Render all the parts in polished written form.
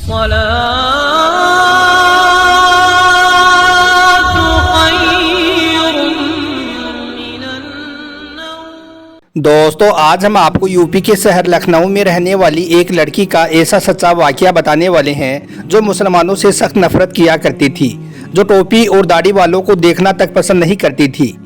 दोस्तों, आज हम आपको यूपी के शहर लखनऊ में रहने वाली एक लड़की का ऐसा सच्चा वाकया बताने वाले हैं जो मुसलमानों से सख्त नफरत किया करती थी, जो टोपी और दाढ़ी वालों को देखना तक पसंद नहीं करती थी।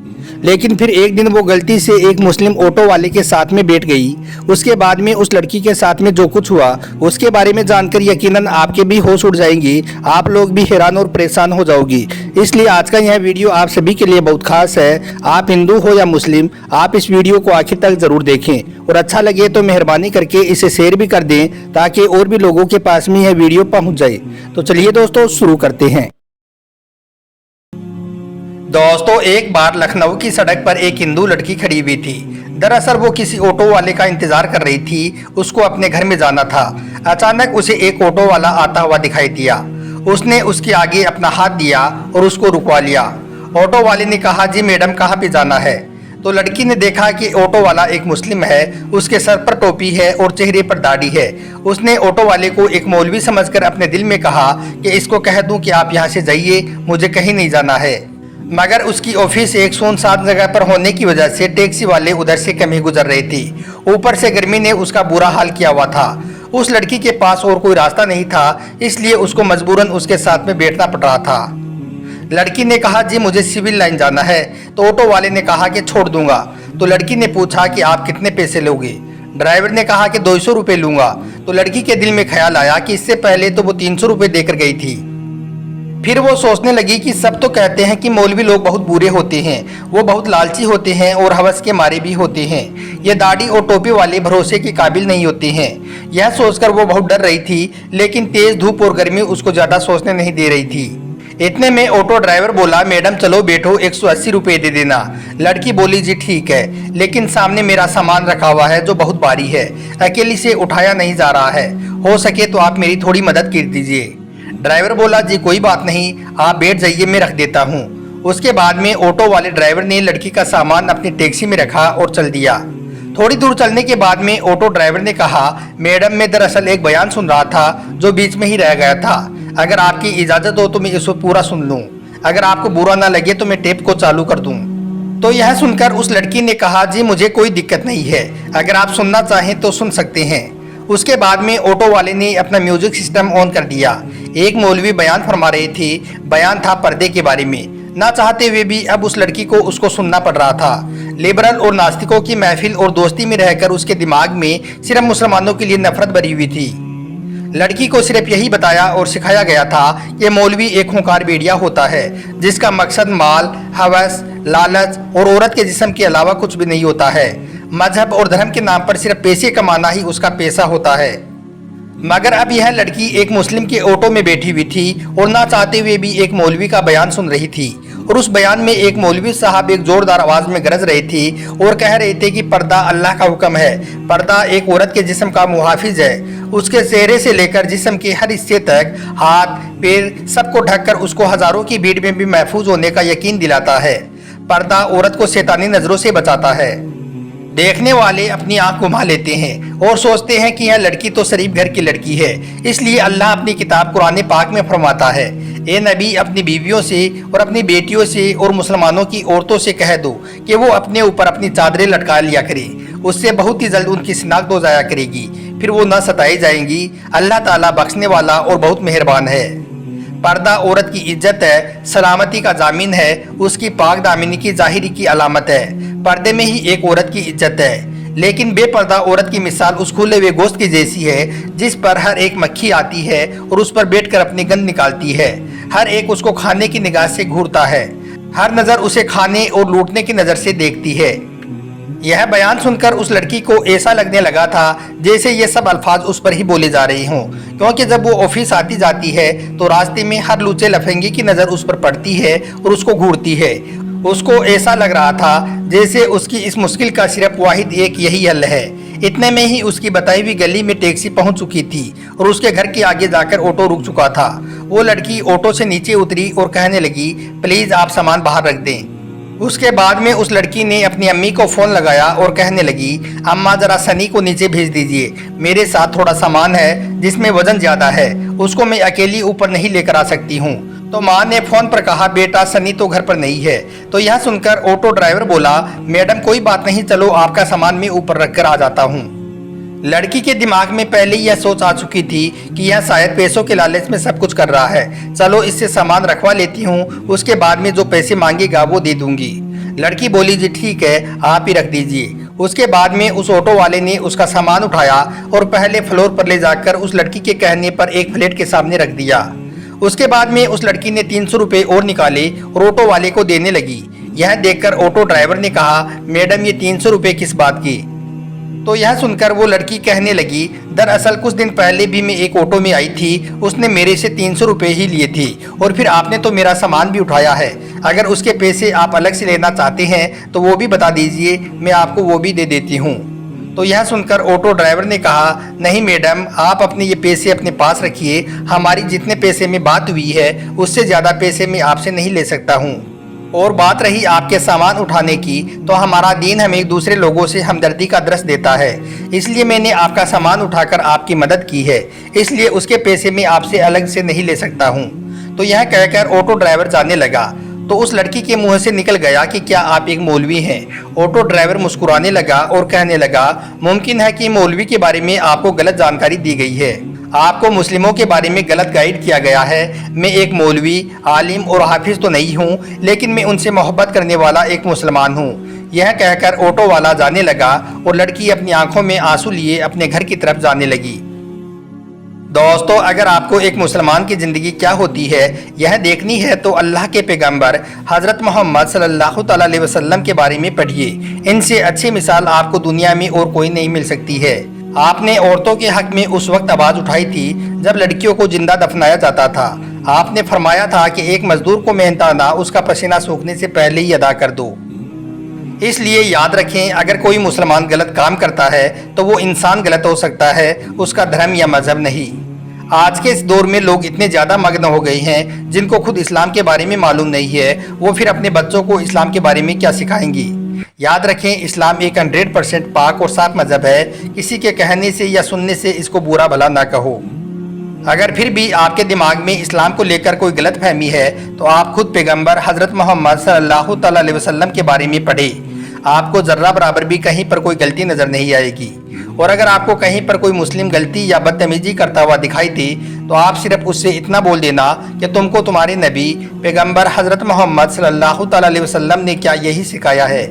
लेकिन फिर एक दिन वो गलती से एक मुस्लिम ऑटो वाले के साथ में बैठ गई। उसके बाद में उस लड़की के साथ में जो कुछ हुआ उसके बारे में जानकर यकीनन आपके भी होश उड़ जाएंगी, आप लोग भी हैरान और परेशान हो जाओगी। इसलिए आज का यह वीडियो आप सभी के लिए बहुत खास है। आप हिंदू हो या मुस्लिम, आप इस वीडियो को आखिर तक जरूर देखें और अच्छा लगे तो मेहरबानी करके इसे शेयर भी कर दें ताकि और भी लोगों के पास में यह वीडियो पहुंच जाए। तो चलिए दोस्तों, शुरू करते हैं। दोस्तों, एक बार लखनऊ की सड़क पर एक हिंदू लड़की खड़ी हुई थी। दरअसल वो किसी ऑटो वाले का इंतजार कर रही थी, उसको अपने घर में जाना था। अचानक उसे एक ऑटो वाला आता हुआ दिखाई दिया। उसने उसके आगे अपना हाथ दिया और उसको रुकवा लिया। ऑटो वाले ने कहा, जी मैडम, कहाँ पे जाना है? तो लड़की ने देखा कि ऑटो वाला एक मुस्लिम है, उसके सर पर टोपी है और चेहरे पर दाढ़ी है। उसने ऑटो वाले को एक मौलवी समझकर अपने दिल में कहा कि इसको कह दूं कि आप यहाँ से जाइए, मुझे कहीं नहीं जाना है। मगर उसकी ऑफिस एक सुनसान जगह पर होने की वजह से टैक्सी वाले उधर से कम ही गुजर रहे थे। ऊपर से गर्मी ने उसका बुरा हाल किया हुआ था। उस लड़की के पास और कोई रास्ता नहीं था, इसलिए उसको मजबूरन उसके साथ में बैठना पड़ रहा था। लड़की ने कहा, जी मुझे सिविल लाइन जाना है। तो ऑटो वाले ने कहा कि छोड़ दूंगा। तो लड़की ने पूछा कि आप कितने पैसे लोगे? ड्राइवर ने कहा कि 200 रुपये लूंगा। तो लड़की के दिल में ख्याल आया कि इससे पहले तो वो 300 रुपये देकर गई थी। फिर वो सोचने लगी कि सब तो कहते हैं कि मौलवी लोग बहुत बुरे होते हैं, वो बहुत लालची होते हैं और हवस के मारे भी होते हैं। ये दाढ़ी और टोपी वाले भरोसे के काबिल नहीं होते हैं। यह सोचकर वो बहुत डर रही थी, लेकिन तेज धूप और गर्मी उसको ज़्यादा सोचने नहीं दे रही थी। इतने में ऑटो ड्राइवर बोला, मैडम चलो बैठो, 180 रुपये दे देना। लड़की बोली, जी ठीक है, लेकिन सामने मेरा सामान रखा हुआ है जो बहुत भारी है, अकेली से उठाया नहीं जा रहा है, हो सके तो आप मेरी थोड़ी मदद कर दीजिए। ड्राइवर बोला, जी कोई बात नहीं, आप बैठ जाइए, मैं रख देता हूँ। उसके बाद में ऑटो वाले ड्राइवर ने लड़की का सामान अपनी टैक्सी में रखा और चल दिया। थोड़ी दूर चलने के बाद में ऑटो ड्राइवर ने कहा, मैडम मैं दरअसल एक बयान सुन रहा था जो बीच में ही रह गया था, अगर आपकी इजाज़त हो तो मैं इसको पूरा सुन लूँ, अगर आपको बुरा ना लगे तो मैं टेप को चालू कर दूँ। तो यह सुनकर उस लड़की ने कहा, जी मुझे कोई दिक्कत नहीं है, अगर आप सुनना चाहें तो सुन सकते हैं। उसके बाद में ऑटो वाले ने अपना म्यूजिक सिस्टम ऑन कर दिया। एक मौलवी बयान फरमा रहे थे। बयान था पर्दे के बारे में। ना चाहते हुए भी अब उस लड़की को उसको सुनना पड़ रहा था। लिबरल और नास्तिकों की महफिल और दोस्ती में रहकर उसके दिमाग में सिर्फ मुसलमानों के लिए नफरत भरी हुई थी। लड़की को सिर्फ यही बताया और सिखाया गया था कि मौलवी एक खूंखार भेड़िया होता है जिसका मकसद माल, हवस, लालच और औरत के जिस्म के अलावा कुछ भी नहीं होता है। मजहब और धर्म के नाम पर सिर्फ पैसे कमाना ही उसका पैसा होता है। मगर अब यह लड़की एक मुस्लिम के ऑटो में बैठी हुई थी और ना चाहते हुए भी एक मौलवी का बयान सुन रही थी। और उस बयान में एक मौलवी साहब एक जोरदार आवाज में गरज रहे थे और कह रहे थे कि पर्दा अल्लाह का हुक्म है, पर्दा एक औरत के जिस्म का मुहाफिज है, उसके चेहरे से लेकर जिस्म के हर हिस्से तक, हाथ पैर सबको ढककर उसको हजारों की भीड़ में भी महफूज होने का यकीन दिलाता है। पर्दा औरत को शैतानी नजरों से बचाता है। देखने वाले अपनी आंख घुमा लेते हैं और सोचते हैं कि यह लड़की तो शरीफ घर की लड़की है, इसलिए अल्लाह अपनी किताब कुरान पाक में फरमाता है, ए नबी अपनी बीवियों से और अपनी बेटियों से और मुसलमानों की औरतों से कह दो कि वो अपने ऊपर अपनी चादरें लटका लिया करे, उससे बहुत ही जल्द उनकी शिनाख्त हो जाया करेगी, फिर वो न सताई जाएंगी। अल्लाह ताला बख्शने वाला और बहुत मेहरबान है। पर्दा औरत की इज्जत है, सलामती का जामिन है, उसकी पाक दामिनी की जाहिरी की अलामत है। पर्दे में ही एक औरत की इज्जत है। लेकिन बेपर्दा औरत की मिसाल उस खुले हुए गोश्त की जैसी है जिस पर हर एक मक्खी आती है और उस पर बैठकर अपनी गंध निकालती है। हर एक उसको खाने की निगाह से घूरता है, हर नज़र उसे खाने और लूटने की नज़र से देखती है। यह बयान सुनकर उस लड़की को ऐसा लगने लगा था जैसे ये सब अल्फाज उस पर ही बोले जा रहे हों, क्योंकि जब वो ऑफिस आती जाती है तो रास्ते में हर लूचे लफंगे की नज़र उस पर पड़ती है और उसको घूरती है। उसको ऐसा लग रहा था जैसे उसकी इस मुश्किल का सिर्फ वाहिद एक यही हल है। इतने में ही उसकी बताई हुई गली में टैक्सी पहुंच चुकी थी और उसके घर के आगे जाकर ऑटो रुक चुका था। वो लड़की ऑटो से नीचे उतरी और कहने लगी, प्लीज़ आप सामान बाहर रख दें। उसके बाद में उस लड़की ने अपनी अम्मी को फ़ोन लगाया और कहने लगी, अम्मा ज़रा सनी को नीचे भेज दीजिए, मेरे साथ थोड़ा सामान है जिसमें वज़न ज़्यादा है, उसको मैं अकेली ऊपर नहीं लेकर आ सकती हूँ। तो माँ ने फ़ोन पर कहा, बेटा सनी तो घर पर नहीं है। तो यह सुनकर ऑटो ड्राइवर बोला, मैडम कोई बात नहीं, चलो आपका सामान मैं ऊपर रख कर आ जाता हूँ। लड़की के दिमाग में पहले ही यह सोच आ चुकी थी कि यह शायद पैसों के लालच में सब कुछ कर रहा है, चलो इससे सामान रखवा लेती हूँ, उसके बाद में जो पैसे मांगेगा वो दे दूंगी। लड़की बोली, जी ठीक है, आप ही रख दीजिए। उसके बाद में उस ऑटो वाले ने उसका सामान उठाया और पहले फ्लोर पर ले जाकर उस लड़की के कहने पर एक प्लेट के सामने रख दिया। उसके बाद में उस लड़की ने 300 रुपये और निकाले और ऑटो वाले को देने लगी। यह देखकर ऑटो ड्राइवर ने कहा, मैडम ये 300 रुपये किस बात की? तो यह सुनकर वो लड़की कहने लगी, दरअसल कुछ दिन पहले भी मैं एक ऑटो में आई थी, उसने मेरे से 300 रुपये ही लिए थे और फिर आपने तो मेरा सामान भी उठाया है, अगर उसके पैसे आप अलग से लेना चाहते हैं तो वो भी बता दीजिए, मैं आपको वो भी दे देती हूँ। तो यह सुनकर ऑटो ड्राइवर ने कहा, नहीं मैडम, आप अपने ये पैसे अपने पास रखिए, हमारी जितने पैसे में बात हुई है उससे ज़्यादा पैसे मैं आपसे नहीं ले सकता हूँ। और बात रही आपके सामान उठाने की, तो हमारा दीन हमें दूसरे लोगों से हमदर्दी का दर्स देता है, इसलिए मैंने आपका सामान उठाकर आपकी मदद की है, इसलिए उसके पैसे मैं आपसे अलग से नहीं ले सकता हूँ। तो यह कहकर ऑटो ड्राइवर जाने लगा। तो उस लड़की के मुंह से निकल गया कि क्या आप एक मौलवी हैं? ऑटो ड्राइवर मुस्कुराने लगा और कहने लगा, मुमकिन है कि मौलवी के बारे में आपको गलत जानकारी दी गई है, आपको मुस्लिमों के बारे में गलत गाइड किया गया है। मैं एक मौलवी, आलिम और हाफिज तो नहीं हूँ, लेकिन मैं उनसे मोहब्बत करने वाला एक मुसलमान हूँ। यह कहकर ऑटो वाला जाने लगा और लड़की अपनी आंखों में आंसू लिए अपने घर की तरफ जाने लगी। दोस्तों, अगर आपको एक मुसलमान की ज़िंदगी क्या होती है यह देखनी है तो अल्लाह के पैगंबर हज़रत मोहम्मद सल्लल्लाहु अलैहि वसल्लम के बारे में पढ़िए। इनसे अच्छी मिसाल आपको दुनिया में और कोई नहीं मिल सकती है। आपने औरतों के हक में उस वक्त आवाज़ उठाई थी जब लड़कियों को जिंदा दफनाया जाता था। आपने फरमाया था कि एक मजदूर को मेहनताना उसका पसीना सूखने से पहले ही अदा कर दो। इसलिए याद रखें, अगर कोई मुसलमान गलत काम करता है तो वो इंसान गलत हो सकता है, उसका धर्म या मजहब नहीं। आज के इस दौर में लोग इतने ज़्यादा मग्न हो गए हैं जिनको खुद इस्लाम के बारे में मालूम नहीं है, वो फिर अपने बच्चों को इस्लाम के बारे में क्या सिखाएंगी। याद रखें, इस्लाम एक 100% पाक और साफ मजहब है, किसी के कहने से या सुनने से इसको बुरा भला ना कहो। अगर फिर भी आपके दिमाग में इस्लाम को लेकर कोई गलत फहमी है तो आप खुद पैगंबर हज़रत मोहम्मद सल्लल्लाहु अलैहि वसल्लम के बारे में पढ़ें, आपको ज़र्रा बराबर भी कहीं पर कोई गलती नज़र नहीं आएगी। और अगर आपको कहीं पर कोई मुस्लिम गलती या बदतमीजी करता हुआ दिखाई दे तो आप सिर्फ उससे इतना बोल देना कि तुमको तुम्हारे नबी पैगंबर हज़रत मोहम्मद सल्लल्लाहु अलैहि वसल्लम ने क्या यही सिखाया है।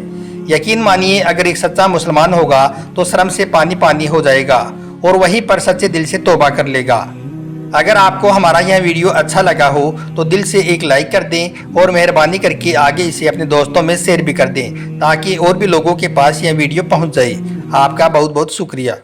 यकीन मानिए, अगर एक सच्चा मुसलमान होगा तो शर्म से पानी पानी हो जाएगा और वहीं पर सच्चे दिल से तौबा कर लेगा। अगर आपको हमारा यह वीडियो अच्छा लगा हो तो दिल से एक लाइक कर दें और मेहरबानी करके आगे इसे अपने दोस्तों में शेयर भी कर दें ताकि और भी लोगों के पास यह वीडियो पहुंच जाए। आपका बहुत बहुत शुक्रिया।